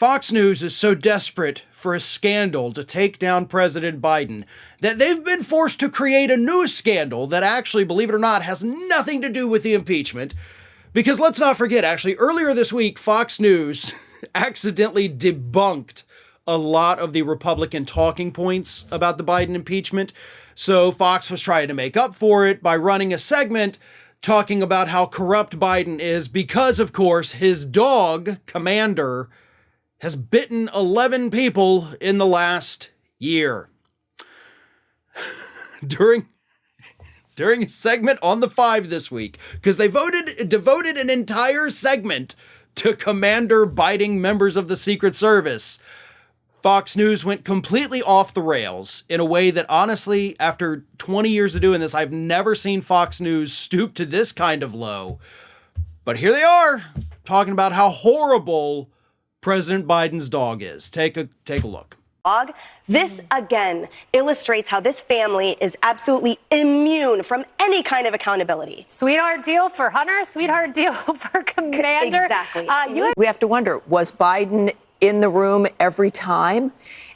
Fox News is so desperate for a scandal to take down President Biden that they've been forced to create a new scandal that actually, believe it or not, has nothing to do with the impeachment. Because let's not forget, actually, earlier this week, Fox News accidentally debunked a lot of the Republican talking points about the Biden impeachment. So Fox was trying to make up for it by running a segment talking about how corrupt Biden is because, of course, his dog, Commander, has bitten 11 people in the last year. During a segment on The Five this week, because they devoted an entire segment to Commander biting members of the Secret Service, Fox News went completely off the rails in a way that, honestly, after 20 years of doing this, I've never seen Fox News stoop to this kind of low. But here they are, talking about how horrible President Biden's dog is. Take a look. This again illustrates how this family is absolutely immune from any kind of accountability. Sweetheart deal for Hunter, sweetheart deal for Commander. Exactly. We have to wonder, was Biden in the room every time?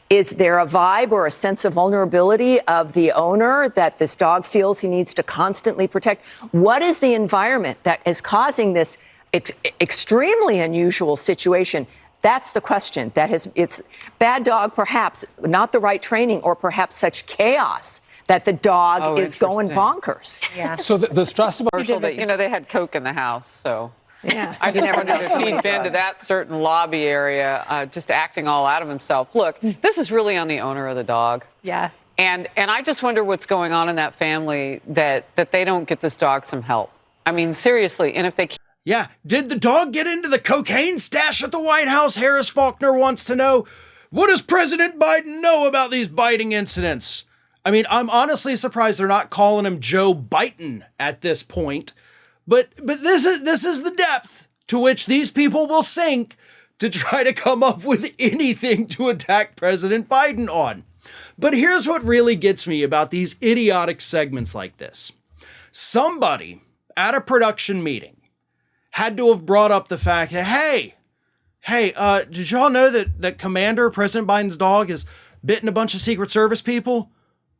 Is there a vibe or a sense of vulnerability of the owner that this dog feels he needs to constantly protect? What is the environment that is causing this extremely unusual situation? That's the question. It's bad dog, perhaps not the right training, or perhaps such chaos that the dog is going bonkers. Yeah. So the stress of they had Coke in the house, so. Yeah. I just wondered if he'd been to that certain lobby area, just acting all out of himself. Look, this is really on the owner of the dog. Yeah. And I just wonder what's going on in that family that they don't get this dog some help. I mean, seriously, and if they can't. Yeah, did the dog get into the cocaine stash at the White House? Harris Faulkner wants to know. What does President Biden know about these biting incidents? I mean, I'm honestly surprised they're not calling him Joe Biden at this point. But this is the depth to which these people will sink to try to come up with anything to attack President Biden on. But here's what really gets me about these idiotic segments like this. Somebody at a production meeting had to have brought up the fact that, hey, did y'all know that Commander, President Biden's dog, has bitten a bunch of Secret Service people?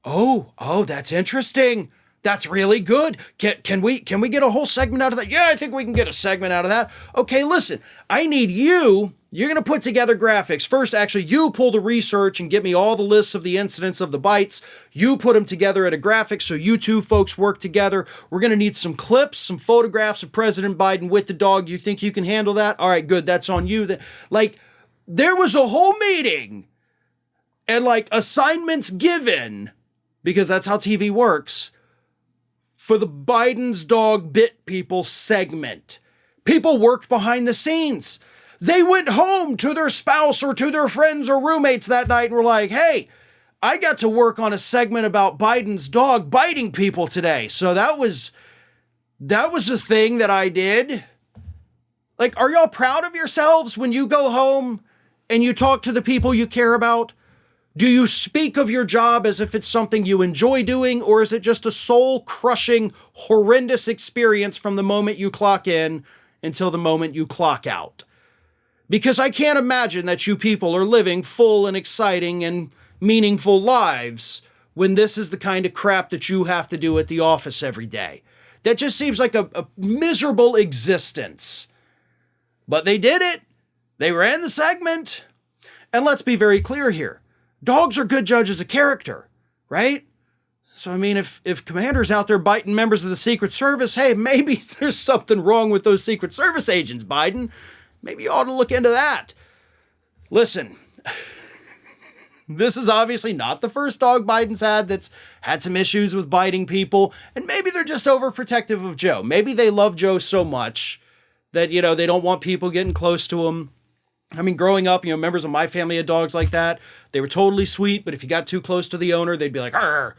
Oh, that's interesting. That's really good. Can we get a whole segment out of that? Yeah, I think we can get a segment out of that. Okay, listen, I need you're going to put together graphics. First, actually, you pull the research and get me all the lists of the incidents of the bites. You put them together at a graphic, so you two folks work together. We're going to need some clips, some photographs of President Biden with the dog. You think you can handle that? All right, good. That's on you. There was a whole meeting and, assignments given, because that's how TV works, for the Biden's dog bit people segment. People worked behind the scenes. They went home to their spouse or to their friends or roommates that night and were like, hey, I got to work on a segment about Biden's dog biting people today. So that was a thing that I did. Are y'all proud of yourselves when you go home and you talk to the people you care about? Do you speak of your job as if it's something you enjoy doing, or is it just a soul-crushing, horrendous experience from the moment you clock in until the moment you clock out? Because I can't imagine that you people are living full and exciting and meaningful lives when this is the kind of crap that you have to do at the office every day. That just seems like a miserable existence. But they did it. They ran the segment. And let's be very clear here. Dogs are good judges of character, right? So, I mean, if Commander's out there biting members of the Secret Service, hey, maybe there's something wrong with those Secret Service agents, Biden. Maybe you ought to look into that. Listen, this is obviously not the first dog Biden's had that's had some issues with biting people. And maybe they're just overprotective of Joe. Maybe they love Joe so much that, they don't want people getting close to him. I mean, growing up, members of my family had dogs like that. They were totally sweet, but if you got too close to the owner, they'd be like, arr.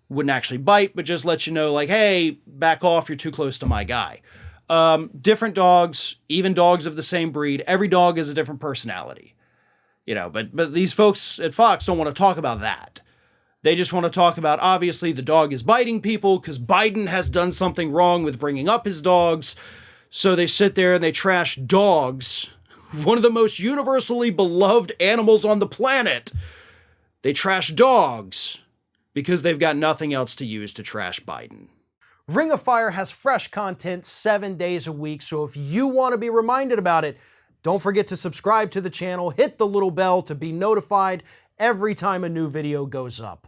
Wouldn't actually bite, but just let you know, hey, back off, you're too close to my guy. Different dogs, even dogs of the same breed, every dog has a different personality. But these folks at Fox don't want to talk about that. They just want to talk about, obviously, the dog is biting people because Biden has done something wrong with bringing up his dogs. So they sit there and they trash dogs one of the most universally beloved animals on the planet. They trash dogs because they've got nothing else to use to trash Biden. Ring of Fire has fresh content 7 days a week, so if you want to be reminded about it, don't forget to subscribe to the channel, hit the little bell to be notified every time a new video goes up.